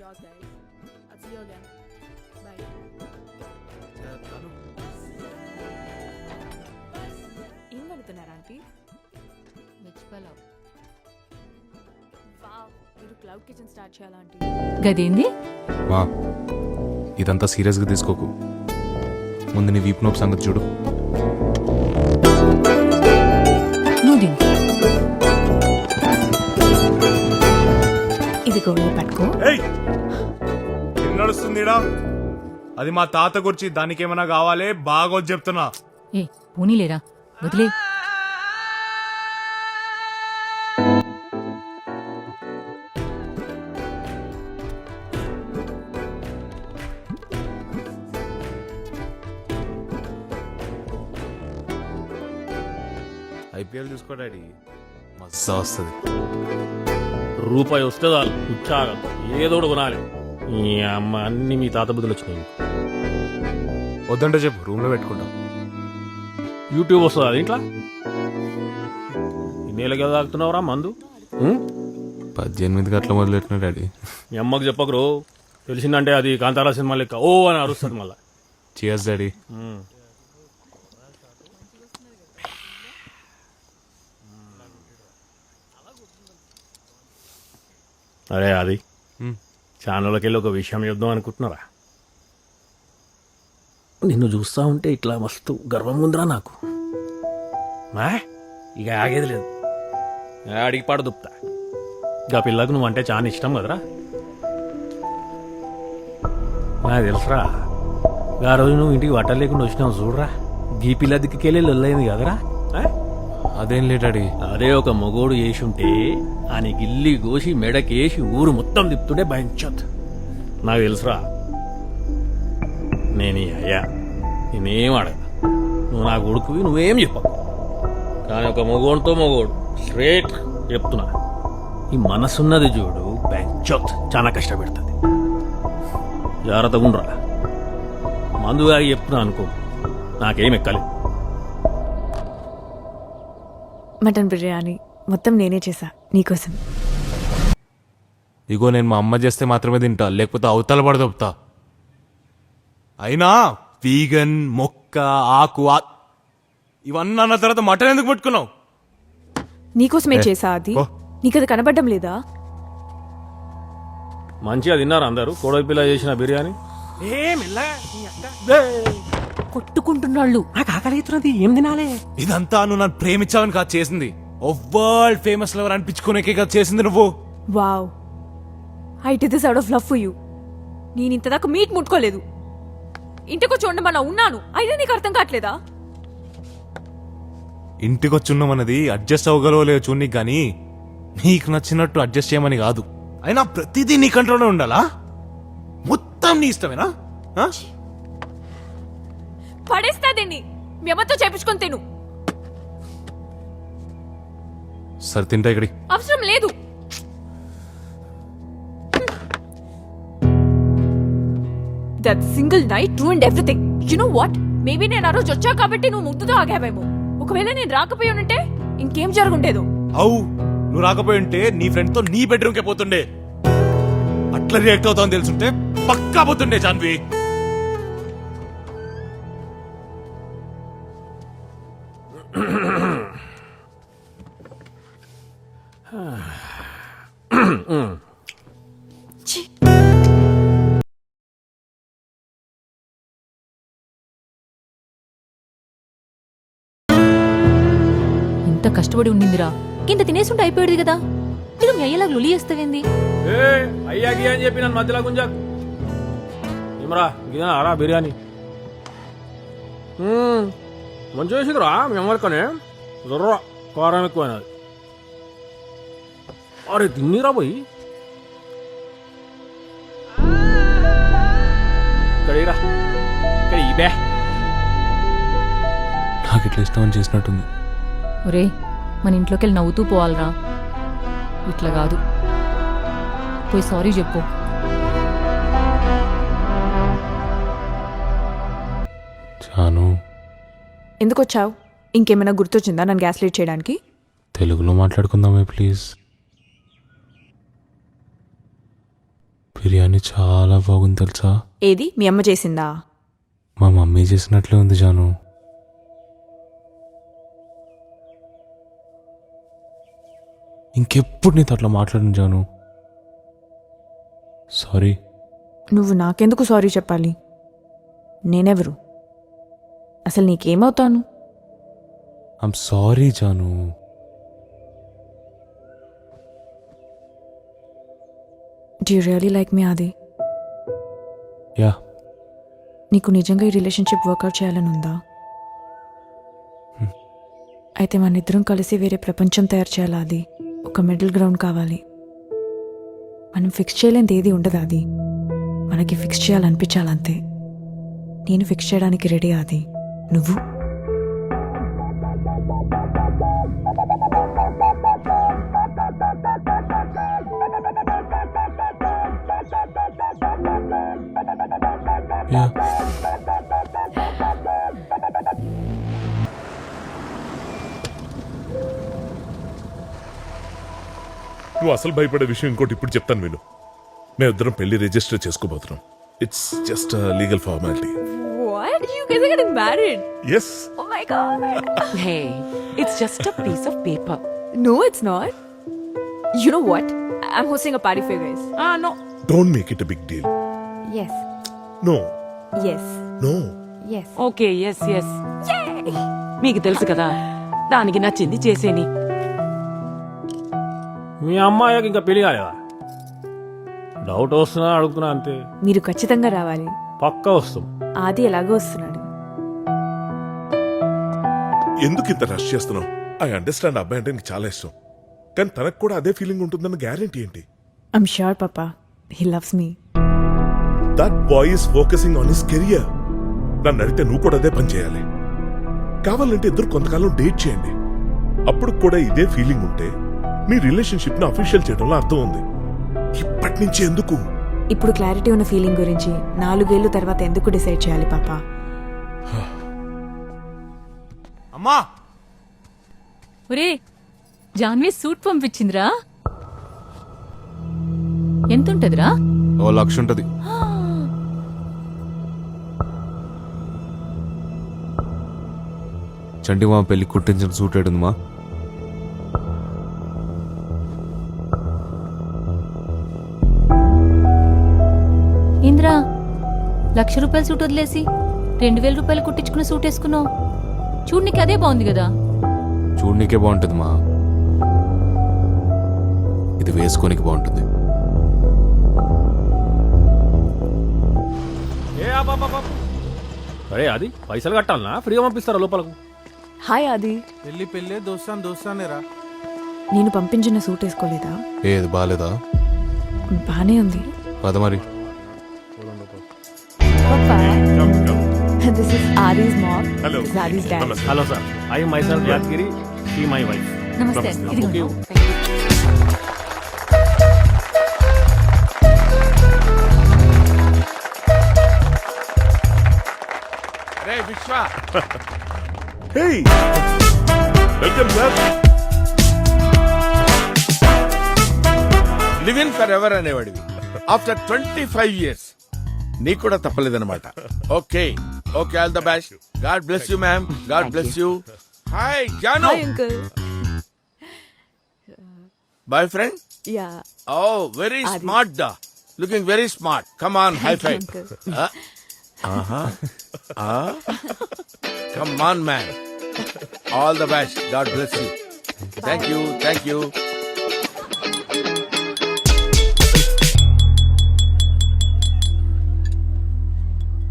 yours, guys. I'll see you again. Bye. ఏం వండుతున్నారా aunty? Veg pulao. Wow, మీరు cloud kitchen start చేయాలా aunty? గదేంది? వా ఇదంతా సీరియస్గా తీసుకోకు. ముందు నీ వీప్ నొప్పి సంగతి చూడు. నువ్వు తిను. ఇది గోడలో పట్టుకో. ఏం నడుస్తుందిడా? అది మా తాత గురించి, దానికి ఏమైనా కావాలే బాగా చెప్తున్నా. ఏ పోనీలేరా, వదిలే. ఐపీఎల్ చూసుకో డాడీ, మస్తు వస్తుంది. రూపాయి వస్తే చాలు ఉచ్చాగా ఏదోడు కొనాలి. ఈ అమ్మ అన్ని మీ తాత బుద్ధులు వచ్చినాయి. వద్దంటే చెప్పు, రూమ్లో పెట్టుకుంటాం. యూట్యూబ్ వస్తుంది అది ఇంట్లో. ఇన్నేళ్ళకి ఏదో తాగుతున్నావురా మందు? 18 గంటల మొదలెట్టిన డాడీ. మీ అమ్మకు చెప్పకరు, తెలిసిందంటే అది కాంతారా సినిమా లెక్క ఓ అని అరుస్తుంది మళ్ళా. Cheers daddy. అరే అది ఛానల్కి వెళ్ళి ఒక విషయం చెప్దాం అనుకుంటున్నారా? నిన్ను చూస్తా ఉంటే ఇట్లా మస్తు గర్వం ఉందిరా నాకు. ఇక ఆగేది లేదు, ఆడికి పాడు దుప్తా. ఇక పిల్లకు నువ్వంటే చాలా ఇష్టం కదరా. నాకు తెలుసురా, ఆ రోజు నువ్వు ఇంటికి వట్ట లేకుండా వచ్చినావు చూడరా, గీ పిల్ల దిక్కుకెళ్ళి లొల్లైంది కదరా. అదేం లే డాడీ. అదే ఒక మొగోడు వేసి ఉంటే అని గిల్లి కోసి మెడకేసి ఊరు మొత్తం తిప్పుతుండే భయంచొత్. నాకు తెలుసురా, నేను అయ్యా నేనేం అడగ, నువ్వు నా కొడుకువి, నువ్వేం చెప్పకు. కానీ ఒక మొగోడుతో మొగోడు స్ట్రేట్ చెప్తున్నా, ఈ మనసున్నది చూడు భయంచొత్ చాలా కష్టపెడుతుంది. జాగ్రత్తగా ఉండరా. మందుగా చెప్తున్నా అనుకో, నాకేం ఎక్కాలి. మటన్ బిర్యానీ మొత్తం నేనే చేశా నీకోసం. ఇగో నేను మా అమ్మ చేస్తే మాత్రమే తింటా, లేకపోతే అవతల పడదొప్తా. అయినా వీగన్, మొక్క, ఆకు ఇవన్నీ అన్న తర్వాత మటన్ ఎందుకు పట్టుకున్నావు? నీకోసమే చేసా అది. నీకు అది కనబడడం లేదా? మంచిగా తిన్నారు అందరూ కోడలి పిల్ల చేసిన బిర్యానీ. కొట్టుకుంటున్నాళ్ళు. నాకు ఆకలి అవుతున్నది, ఏం తినాలి? ఇదంతా నువ్వు నన్ను ప్రేమించావని కాదు చేసింది, వరల్డ్ ఫేమస్ లవర్ అనిపించుకునేకే కాదు చేసింది నువ్వు. Wow, I did this out of love for you. నేను ఇంతదాకా మీట్ ముట్టుకోలేదు. ఇంటికి వచ్చి ఉండమన్నా ఉన్నాను, అయితే నీకు అర్థం కావట్లేదా? ఇంటికి వచ్చున్నామన్నది అడ్జస్ట్ అవ్వగలవలేవు చూడనీకి, కానీ నీకు నచ్చినట్టు అడ్జస్ట్ చేయమని కాదు. అయినా ప్రతిదీ నీ కంట్రోల్లో ఉండాలా? మొత్తం నీ ఇష్టమేనా? పడేస్తా దీన్ని, మీ అమ్మతో చేపించుకొని తిను. సరే తింటా ఇక్కడి. అవసరం లేదు. That single night ruined everything. You know what? Maybe నేను ఆ రోజు వచ్చా కాబట్టి నువ్వు ముగ్గుతో ఆగావేమో. ఒకవేళ నేను రాకపోయి ఉంటే ఇంకేం జరుగుండేదో. అవు నువ్వు రాకపోయి ఉంటే నీ ఫ్రెండ్ తో నీ బెడ్రూమ్ కే పోతుండే. అట్లా రియాక్ట్ అవుతావని తెలుసుంటే పక్కా పోతుండే జాన్వి. ఇంత కష్టపడి ఉండిందిరా, ఇంత తినేసుంటే అయిపోయేది కదా. ఇది మీ అయ్యేలాగా లొలి చేస్తావేంది? అయ్యాకి అని చెప్పి నన్ను మధ్యలో గుంజా. ఏమరా గిరా బిర్యానీ మంచిగా వేసిందిరా మీ అమ్మకనే. జర్ర కారం ఎక్కువైనది. అరే తిన్నీరా పోయి ఇక్కడ ఇబే. నాకు ఇట్లా ఇష్టం చేసినట్టుంది. ఒరే, మన ఇంట్లోకి వెళ్ళి నవ్వుతూ పోవాలరా, ఇట్లా కాదు. పోయి సారీ చెప్పు. చాను, ఎందుకు వచ్చావు? ఇంకేమైనా గుర్తొచ్చిందా నన్ను గ్యాస్ లీడ్ చేయడానికి? తెలుగులో మాట్లాడుకుందామే ప్లీజ్. బిర్యానీ చాలా బాగుంది తెలుసా. ఏది మీ అమ్మ చేసిందా? మా మమ్మీ చేసినట్లే ఉంది జాను. ఇంకెప్పుడు నీతో అట్లా మాట్లాడిన జాను. సారీ. నువ్వు నాకెందుకు సారీ చెప్పాలి? నేనెవరు? అసలు నీకేమవుతాను? I'm sorry Janu. Do you really like me Adi? Yeah. నీకు నిజంగా ఈ రిలేషన్షిప్ వర్కౌట్ చేయాలని ఉందా? అయితే మన ఇద్దరం కలిసి వేరే ప్రపంచం తయారు చేయాలి. అది ఒక మిడిల్ గ్రౌండ్ కావాలి. మనం ఫిక్స్ చేయలేనిది ఏది ఉండదు. అది మనకి ఫిక్స్ చేయాలనిపించాలంతే. నేను ఫిక్స్ చేయడానికి రెడీ. అది నువ్వు? యా. నువ్వు అసలు భయపడే విషయం ఇంకోటి ఇప్పుడు చెప్తాను విను. మేమిద్దరం పెళ్లి రిజిస్టర్ చేసుకోబోతున్నాం. It's just legal formality. What? You guys are getting married? Yes. Oh my god. Hey, it's just a piece of paper. No, it's not. You know what? I'm hosting a party for you guys. No. Don't make it a big deal. Yes. No Yes. No. Yes. Okay, yes. మీకు తెలుసు కదా, దానికి నచ్చింది చేసేని. మీ అమ్మాయికి ఇంకా పెళ్లి కాలేదా? Doubt వస్తున్నా అడుగుతున్నా అంతే. మీరు ఖచ్చితంగా రావాలి. పక్కా వస్తాం. ఆది ఎలాగో వస్తున్నాడు. ఎందుకు ఇంత రష్ చేస్తున్నావు? ఐ అండర్స్టాండ్, అబ్బాయి అంటే నీకు చాలా ఇష్టం, కానీ తనకు కూడా అదే ఫీలింగ్ ఉంటుందన్న గ్యారెంటీ ఏంటి? I'm sure, Papa. He loves me. That boy is focusing on his career. నన్ను అడిగితే నువ్వు కూడా అదే పని చేయాలి. కావాలంటే ఇద్దరు కొంతకాలం డేట్ చేయండి. అప్పుడు కూడా ఇదే ఫీలింగ్ ఉంటే మీ రిలేషన్షిప్ ను అఫీషియల్ చేయడంలో అర్థం ఉంది. ఇప్పటి నుంచి ఎందుకు? ఇప్పుడు క్లారిటీ ఉన్న ఫీలింగ్ గురించి 4 ఏళ్ళు తర్వాత ఎందుకు డిసైడ్ చేయాలి పాపా? అమ్మా, ఒరే, జాన్వి సూట్ పంపించిందిరా. ఎంతుంటదిరా? 1,00,000 ఉంటది. చంటి మా పెళ్లి కుట్టించిన సూట్ ఏడుంది మా? ఏంద్రా, 1,00,000 రూపాయల సూట్ వదిలేసి 2,000 రూపాయలు కుట్టించుకున్న సూట్ వేసుకున్నావు. చూడు, నీకు అదే బాగుంది కదా. చూడనీకే బాగుంటుంది మా, ఇది వేసుకోనికి బాగుంటుంది. అరే అది పైసలు కట్టాలనా? ఫ్రీగా పంపిస్తారా లోపలకు? హాయ్ ఆది. పెళ్ళి దోస్తానేరా. నేను పంపించిన సూట్ వేసుకోలేదా? ఏది బాగాలేదా? బానే ఉంది. పద మరి. This is Adi's mom. Hello. This is Adi's dad. నమస్తే. Hello sir, I myself Yadagiri, she my wife. నమస్తే. ఇదిగో. రే Vishwa, hey, welcome sir. Live in forever అనేవాడివి. ఆఫ్టర్ 25 years నీకు కూడా తప్పలేదన్నమాట. Okay okay, all the best. God bless you ma'am. God bless you. Hi Janu. Hi uncle. Boyfriend. Yeah. Oh very smart దా. Looking very smart. Come on, high five. Come on man. All the best. God bless you. Thank you, thank you.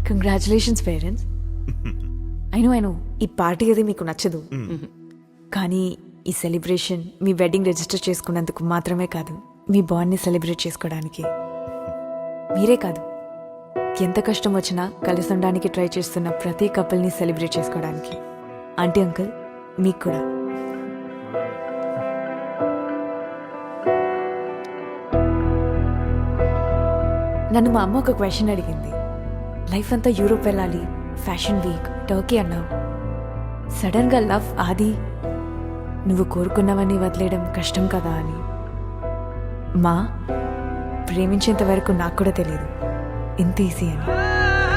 Congratulations parents. I know ఈ party అది మీకు నచ్చదు, కానీ ఈ celebration మీ wedding register చేసుకున్నందుకు మాత్రమే కాదు, మీ బాండ్ని సెలబ్రేట్ చేసుకోవడానికి. మీరే కాదు, ఎంత కష్టం వచ్చినా కలిసి ఉండడానికి ట్రై చేస్తున్న ప్రతి కపుల్ని సెలబ్రేట్ చేసుకోవడానికి. ఆంటీ అంకుల్, మీకు కూడా. నన్ను మా అమ్మ ఒక క్వశ్చన్ అడిగింది. లైఫ్ అంతా యూరోప్ వెళ్ళాలి, ఫ్యాషన్ వీక్, టర్కీ అన్నావు. సడన్గా లవ్ ఆది, నువ్వు కోరుకున్నవన్నీ వదిలేయడం కష్టం కదా అని. మా ప్రేమించేంత వరకు నాకు కూడా తెలియదు ఇంత ఈజీ అని